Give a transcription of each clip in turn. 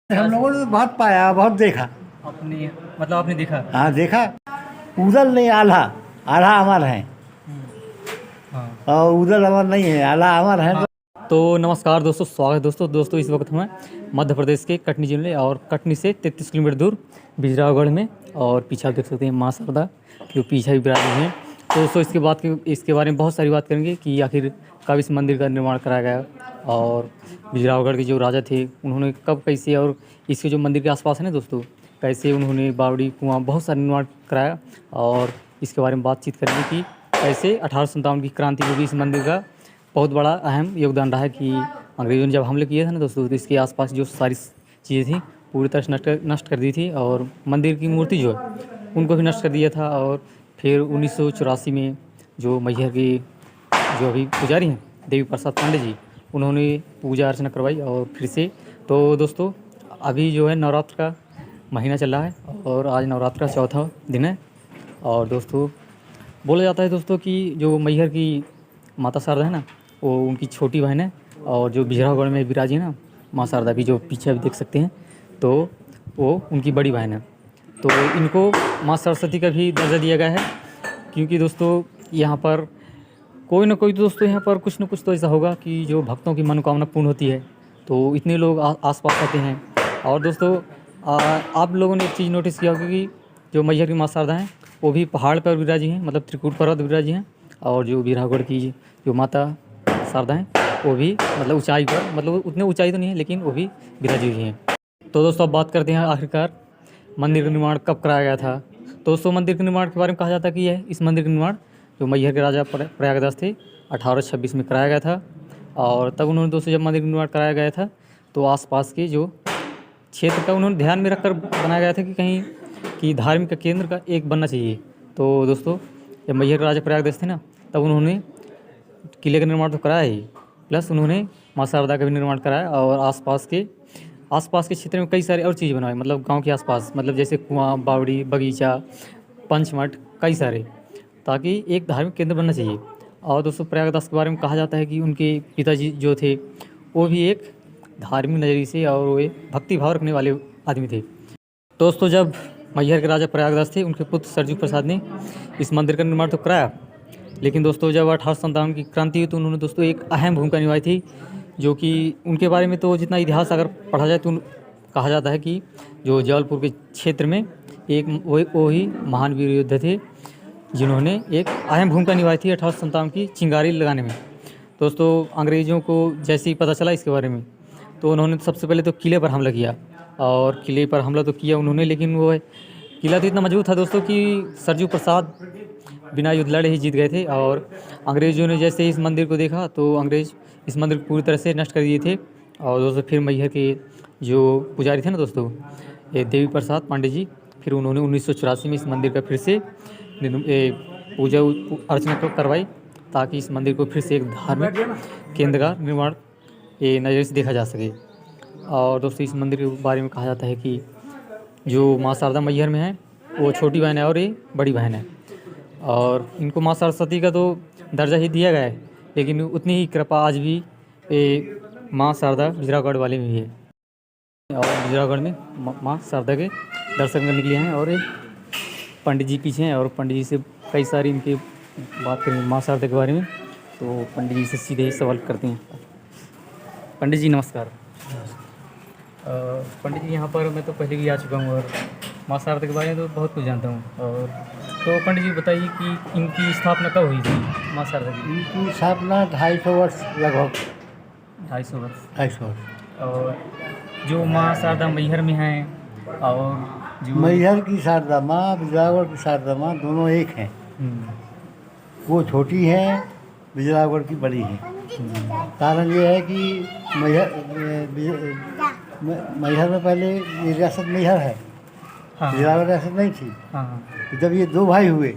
हम लोगों ने तो बहुत पाया, बहुत देखा। अपनी मतलब आपने देखा। हाँ देखा। उदल नहीं, आल्हा। आल्हा अमर है हाँ। और उदल अमर नहीं है, आल्हा अमर है। तो नमस्कार दोस्तों, स्वागत है दोस्तों इस वक्त हमें मध्य प्रदेश के कटनी जिले और कटनी से 33 किलोमीटर दूर बिजरावगढ़ में। और पीछे आप देख सकते हैं माँ शारदा जो पीछे भी विराजी हैं। तो दोस्तों इसके बारे में बहुत सारी बात करेंगे कि आखिर कब इस मंदिर का निर्माण कराया गया और बिजरावगढ़ के जो राजा थे उन्होंने कब कैसे, और इसके जो मंदिर के आसपास है ना दोस्तों, कैसे उन्होंने बावड़ी कुआं बहुत सारा निर्माण कराया। और इसके बारे में बातचीत करेंगे कि कैसे 1857 की क्रांति में भी इस मंदिर का बहुत बड़ा अहम योगदान रहा है कि अंग्रेज़ों ने जब हमले किए थे ना दोस्तों, तो इसके आसपास जो सारी चीज़ें थी पूरी तरह से नष्ट कर दी थी और मंदिर की मूर्ति जो है उनको भी नष्ट कर दिया था। और फिर 1984 में जो मैहर के जो अभी पुजारी हैं देवी प्रसाद पांडे जी, उन्होंने पूजा अर्चना करवाई और फिर से। तो दोस्तों अभी जो है नवरात्र का महीना चल रहा है और आज नवरात्र का चौथा दिन है। और दोस्तों बोला जाता है दोस्तों कि जो मैहर की माता शारदा है ना, वो उनकी छोटी बहन है। और जो बिजरावगढ़ में विराजी है ना माँ शारदा भी, जो पीछे भी देख सकते हैं, तो वो उनकी बड़ी बहन है। तो इनको माँ सरस्वती का भी दर्जा दिया गया है क्योंकि दोस्तों यहाँ पर कोई ना कोई तो दोस्तों यहाँ पर कुछ ना कुछ तो ऐसा होगा कि जो भक्तों की मनोकामना पूर्ण होती है। तो इतने लोग आसपास आते हैं। और दोस्तों आप लोगों ने एक चीज़ नोटिस किया होगा कि जो मैहर की माँ शारदा हैं वो भी पहाड़ पर विराजी हैं, मतलब त्रिकूट पर्वत विराजी हैं। और जो बिजरावगढ़ की जो माता शारदा हैं वो भी मतलब ऊंचाई पर, मतलब उतने ऊंचाई तो नहीं है लेकिन वो भी विराजी हुई हैं। तो दोस्तों अब बात करते हैं आखिरकार मंदिर का निर्माण कब कराया गया था। तो दोस्तों मंदिर के निर्माण के बारे में कहा जाता है कि यह इस मंदिर का निर्माण जो मैहर के राजा प्रयागदास थे 1826 में कराया गया था। और तब उन्होंने दोस्तों जब मंदिर का निर्माण कराया गया था तो आसपास के जो क्षेत्र का उन्होंने ध्यान में रखकर बनाया गया था कि कहीं कि धार्मिक का केंद्र का एक बनना चाहिए। तो दोस्तों जब मैहर के राजा प्रयागदास थे ना, तब उन्होंने किले का निर्माण तो कराया ही, प्लस उन्होंने माँ शारदा का भी निर्माण कराया। और आसपास के क्षेत्र में कई सारे और चीज़ बनवाई, मतलब गांव के आसपास, मतलब जैसे कुआं, बावड़ी, बगीचा, पंचमठ, कई सारे, ताकि एक धार्मिक केंद्र बनना चाहिए। और दोस्तों प्रयागदास के बारे में कहा जाता है कि उनके पिताजी जो थे वो भी एक धार्मिक नज़रिए से और वो एक भक्ति भाव रखने वाले आदमी थे। दोस्तों जब मैहर के राजा प्रयागदास थे उनके पुत्र सरजू प्रसाद ने इस मंदिर का निर्माण तो कराया, लेकिन दोस्तों जब 1857 की क्रांति हुई तो उन्होंने दोस्तों एक अहम भूमिका निभाई थी, जो कि उनके बारे में तो जितना इतिहास अगर पढ़ा जाए तो कहा जाता है कि जो जबलपुर के क्षेत्र में एक वो ही महान वीर योद्धा थे जिन्होंने एक अहम भूमिका निभाई थी 1857 की चिंगारी लगाने में। दोस्तों अंग्रेज़ों को जैसे ही पता चला इसके बारे में तो उन्होंने सबसे पहले तो किले पर हमला किया। और किले पर हमला तो किया उन्होंने, लेकिन वो किला तो इतना मजबूत था दोस्तों कि सरजू प्रसाद बिना युद्ध लड़े ही जीत गए थे। और अंग्रेज़ों ने जैसे ही इस मंदिर को देखा तो अंग्रेज़ इस मंदिर को पूरी तरह से नष्ट कर दिए थे। और दोस्तों फिर मैहर के जो पुजारी थे ना दोस्तों, ये देवी प्रसाद पांडे जी, फिर उन्होंने 1984 में इस मंदिर का फिर से पूजा अर्चना करवाई ताकि इस मंदिर को फिर से एक धार्मिक केंद्र का निर्माण नज़र से देखा जा सके। और दोस्तों इस मंदिर के बारे में कहा जाता है कि जो माँ शारदा मैहर में है वो छोटी बहन है और ये बड़ी बहन है। और इनको माँ सरस्वती का तो दर्जा ही दिया गया है, लेकिन उतनी ही कृपा आज भी माँ शारदा बिजरावगढ़ वाले में भी है। और बिजरावगढ़ में माँ शारदा के दर्शन करने के लिए हैं। और पंडित जी पीछे हैं और पंडित जी से कई सारी इनकी बात करेंगे माँ शारदा के बारे में। तो पंडित जी से सीधे ही सवाल करते हैं। पंडित जी नमस्कार। पंडित जी यहाँ पर मैं तो पहले भी आ चुका हूँ और माँ शारदा के बारे में तो बहुत कुछ जानता हूँ। और तो पंडित जी बताइए कि इनकी स्थापना कब हुई थी माँ शारदा की? इनकी स्थापना 250 वर्ष लगभग। 250 वर्ष। 250 वर्ष। और जो माँ शारदा मैहर में हैं और जो मैहर की शारदा माँ, बिजरावगढ़ की शारदा माँ दोनों एक हैं। वो छोटी है, बिजरावगढ़ की बड़ी है। कारण ये है कि मैहर में पहले ये रियासत मैहर है, हाँ बिजरावगढ़ रियासत नहीं थी। हाँ तो जब ये दो भाई हुए,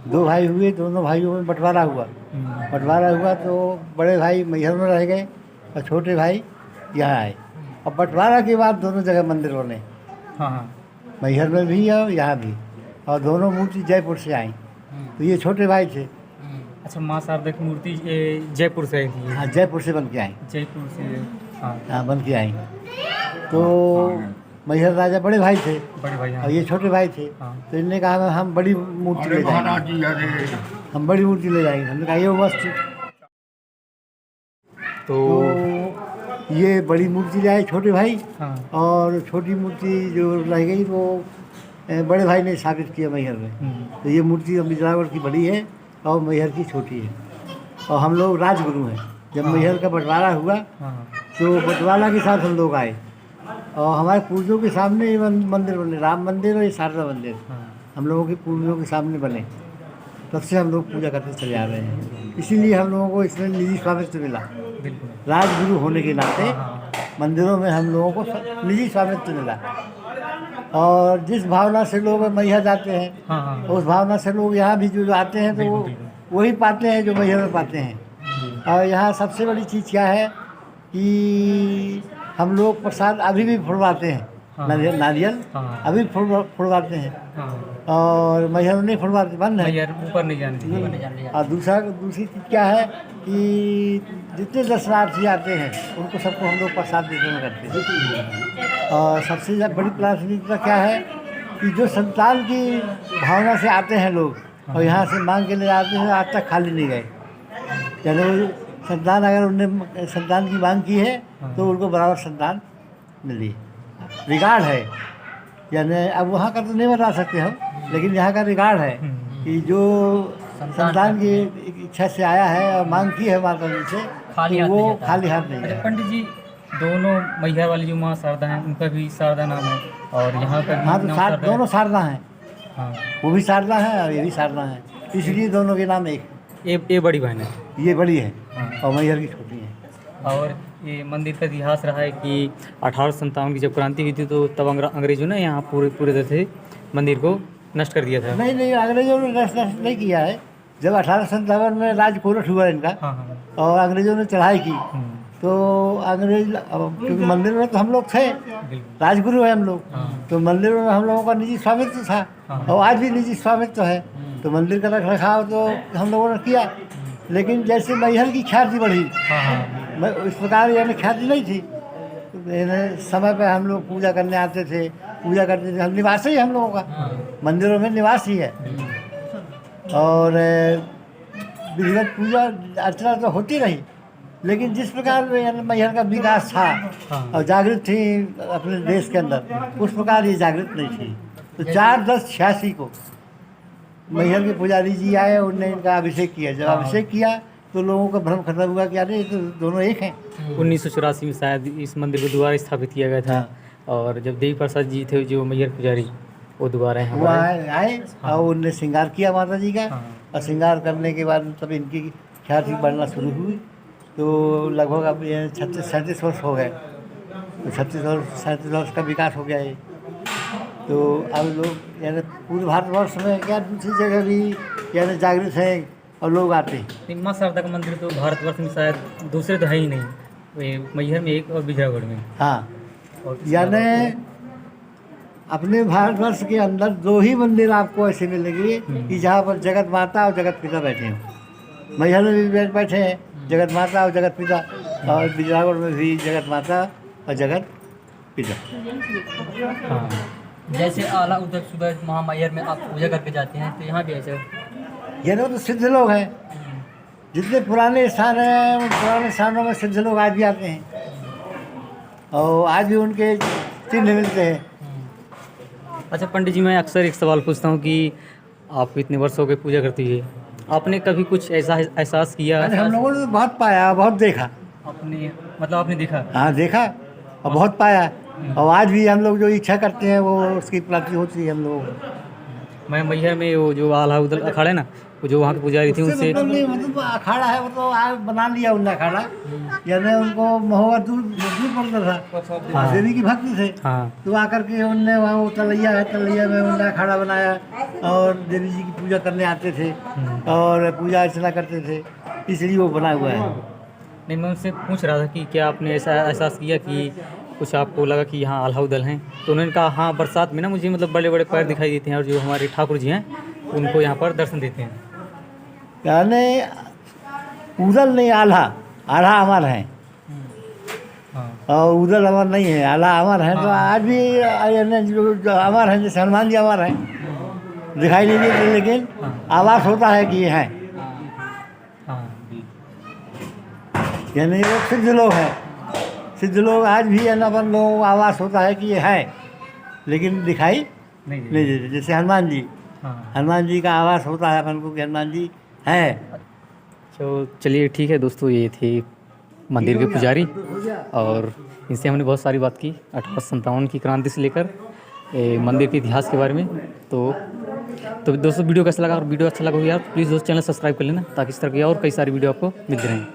दोनों भाइयों में बंटवारा हुआ तो बड़े भाई मैहर में रह गए और छोटे भाई यहाँ आए। अब बंटवारा के बाद दोनों जगह मंदिर बने, हाँ मैहर में भी और यहाँ भी। और दोनों मूर्ति जयपुर से आई। तो ये छोटे भाई थे। अच्छा, माँ शारदा की मूर्ति जयपुर से आई थी? हाँ जयपुर से बन के आई। जयपुर से, हाँ हाँ बन के आई। तो मैहर राजा बड़े भाई थे बड़े भाई हाँ। और ये छोटे भाई थे। हाँ। तो इनने कहा हम बड़ी मूर्ति ले जाएंगे, हम बड़ी मूर्ति ले जाएंगे। हमने कहा ये मस्त। तो तो ये बड़ी मूर्ति लाए छोटे भाई, हाँ। और छोटी मूर्ति जो रह गई वो बड़े भाई ने स्थापित किया मैहर में। तो ये मूर्ति बिजरावड़ की बड़ी है और मैहर की छोटी है। और हम लोग राजगुरु हैं। जब मैहर का बंटवारा हुआ हाँ। तो बंटवारा के साथ हम लोग आए और हमारे पूर्वजों के सामने ये मंदिर बने, राम मंदिर और ये शारदा मंदिर हाँ। हम लोगों के पूर्वजों के सामने बने। तब से हम लोग पूजा करते चले आ रहे हैं। इसीलिए हम लोगों को इसमें निजी स्वामित्व मिला। बिल्कुल। राजगुरु होने के नाते हाँ। मंदिरों में हम लोगों को निजी स्वामित्व मिला। और जिस भावना से लोग मैहर जाते हैं, हाँ हाँ। उस भावना से लोग यहाँ भी जो आते हैं तो वो वही पाते हैं जो मैहर में पाते हैं। और यहाँ सबसे बड़ी चीज़ क्या है कि हम लोग प्रसाद अभी भी फुड़वाते हैं। हाँ। नारियल हाँ। अभी फुड़वाते हैं हाँ। और मैहर में नहीं फुड़वाते, बंद है। यार ऊपर नहीं जाने दीजिए। और दूसरी चीज़ क्या है कि जितने दर्शनार्थी आते हैं उनको सबको हम लोग प्रसाद वितरण करते हैं। और सबसे बड़ी प्राथमिकता क्या है कि जो संतान की भावना से आते हैं लोग और यहाँ से मांग के लिए आते हैं, आज तक खाली नहीं गए। यानी संतान अगर उनने संतान की मांग की है तो उनको बराबर संतान मिली। रिकॉर्ड है, यानी अब वहाँ का तो नहीं बता सकते हम, लेकिन यहाँ का रिकॉर्ड है कि जो संतान की इच्छा से आया है और मांग की है माता जी से, तो वो खाली हाथ नहीं है। पंडित जी, दोनों मैहर वाली जो माँ शारदा हैं उनका भी शारदा नाम है और यहाँ का भी हाँ, तो नाम शारदा है। दोनों शारदा हैं। हाँ। वो भी शारदा है और ये भी शारदा है, इसलिए दोनों के नाम एक। ये बड़ी बहन है। ये बड़ी है हाँ। और मैहर की छोटी है। और ये मंदिर का इतिहास रहा है कि 1857 की जब क्रांति हुई थी तो तब अंग्रेजों ने यहाँ पूरे तरह से मंदिर को नष्ट कर दिया था। नहीं, अंग्रेजों ने नष्ट नहीं किया है। जब 1857 में राज कोरठ हुआ इनका हाँ हाँ। और अंग्रेजों ने चढ़ाई की तो अंग्रेज, क्योंकि मंदिर में तो हम लोग थे, राजगुरु है हम लोग, तो मंदिर में हम लोगों का निजी स्वामित्व था और आज भी निजी स्वामित्व है। तो मंदिर का रख रखाव तो हम लोगों ने किया, लेकिन जैसे मैहर की ख्याति बढ़ी इस प्रकार यानी ख्याति नहीं थी। समय पे हम लोग पूजा करने आते थे, पूजा करते थे। हम निवास ही हम लोगों का मंदिरों में निवास ही है। और विधिवत पूजा अर्चना तो होती रही, लेकिन जिस प्रकार मैहर का विकास था और जागृत थी अपने देश के अंदर, उस प्रकार ये जागृत नहीं थी। तो 4/10/86 को मैहर के पुजारी जी आए, उनने इनका अभिषेक किया। जब अभिषेक किया तो लोगों का भ्रम खत्म हुआ कि अरे ये तो दोनों एक हैं। 1984 में शायद इस मंदिर को दोबारा स्थापित किया गया था। और जब देवी प्रसाद जी थे जो मैहर पुजारी, वो दोबारा यहाँ वो आए और उनने श्रृंगार किया माता जी का। हाँ। और श्रृंगार करने के बाद तब इनकी ख्याति बढ़ना शुरू हुई। तो लगभग अब 36-37 वर्ष हो गए। तो 36-37 वर्ष का विकास हो गया ये। तो अब लोग यानी पूरे भारतवर्ष में क्या दूसरी जगह भी यानी जागृत है और लोग आते हैं। माँ शारदा का मंदिर तो भारतवर्ष में शायद दूसरे तो है ही नहीं, ये मैहर में एक और बिजरागढ़ में। हाँ, और यानी अपने भारतवर्ष के अंदर 2 ही मंदिर आपको ऐसे मिलेंगे कि जहाँ पर जगत माता और जगत पिता बैठे हों। मैहर में भी बैठे हैं जगत माता और जगत पिता, और बिजरागढ़ में भी जगत माता और जगत पिता। हाँ। जैसे आला उदक सुबह महामैहर में आप पूजा करके जाते हैं, तो यहाँ भी ऐसे ये तो सिद्ध लोग हैं। जितने पुराने स्थान हैं उन पुराने स्थानों में सिद्ध लोग आज भी आते हैं और आज भी उनके चिन्ह मिलते हैं। अच्छा पंडित जी, मैं अक्सर एक सवाल पूछता हूँ कि आप इतने वर्षों के पूजा करती है, आपने कभी कुछ ऐसा एहसास किया? अरे हम लोगों ने तो बहुत पाया, बहुत देखा। अपने मतलब आपने देखा? हाँ, देखा और बहुत पाया। और आज भी हम लोग जो इच्छा करते हैं वो उसकी प्राप्ति होती है हम लोगों को। मैं मैहर में वो जो आल्हा उदल अखाड़ा है ना, वो जो वहाँ के पुजारी थे उनसे मतलब नहीं, मतलब अखाड़ा है वो तो आज बना लिया उनने अखाड़ा। यानी उनको महुआ दूर पड़ता था। हाँ। देवी की भक्ति थे। हाँ तो आकर के उनने वहाँ वो तलैया है, तलैया में उनने अखाड़ा बनाया और देवी जी की पूजा करने आते थे और पूजा अर्चना करते थे, इसलिए वो बना हुआ है। नहीं, मैं उनसे पूछ रहा था कि क्या आपने ऐसा एहसास किया कि कुछ आपको लगा कि यहाँ आल्हा उदल हैं? तो उन्होंने कहा हाँ, बरसात में ना मुझे मतलब बड़े बड़े पैर दिखाई देते हैं और जो हमारे ठाकुर जी हैं उनको यहाँ पर दर्शन देते हैं। यानी उदल नहीं, आल्हा, आल्हा हमारे हैं। हाँ। और उधर अमर नहीं है, आला अमर है। तो आज भी जो अमर है, जैसे हनुमान जी अमर है, दिखाई नहीं देते लेकिन आवाज़ होता है कि ये हैं। हाँ यानी वो सिद्ध लोग हैं, सिद्ध लोग आज भी है ना, अपन लोगों को आवाज़ होता है कि ये हैं, लेकिन दिखाई नहीं नहीं देते। जैसे हनुमान जी, हाँ हनुमान जी का आवाज़ होता है अपन को कि हनुमान जी है। तो चलिए ठीक है दोस्तों, ये थे मंदिर के पुजारी और इनसे हमने बहुत सारी बात की 1857 की क्रांति से लेकर मंदिर के इतिहास के बारे में। तो दोस्तों वीडियो कैसा लगा, और वीडियो अच्छा लगा हो यार प्लीज़ दोस्तों चैनल सब्सक्राइब कर लेना, ताकि इस तरह की और कई सारी वीडियो आपको मिलती रहें।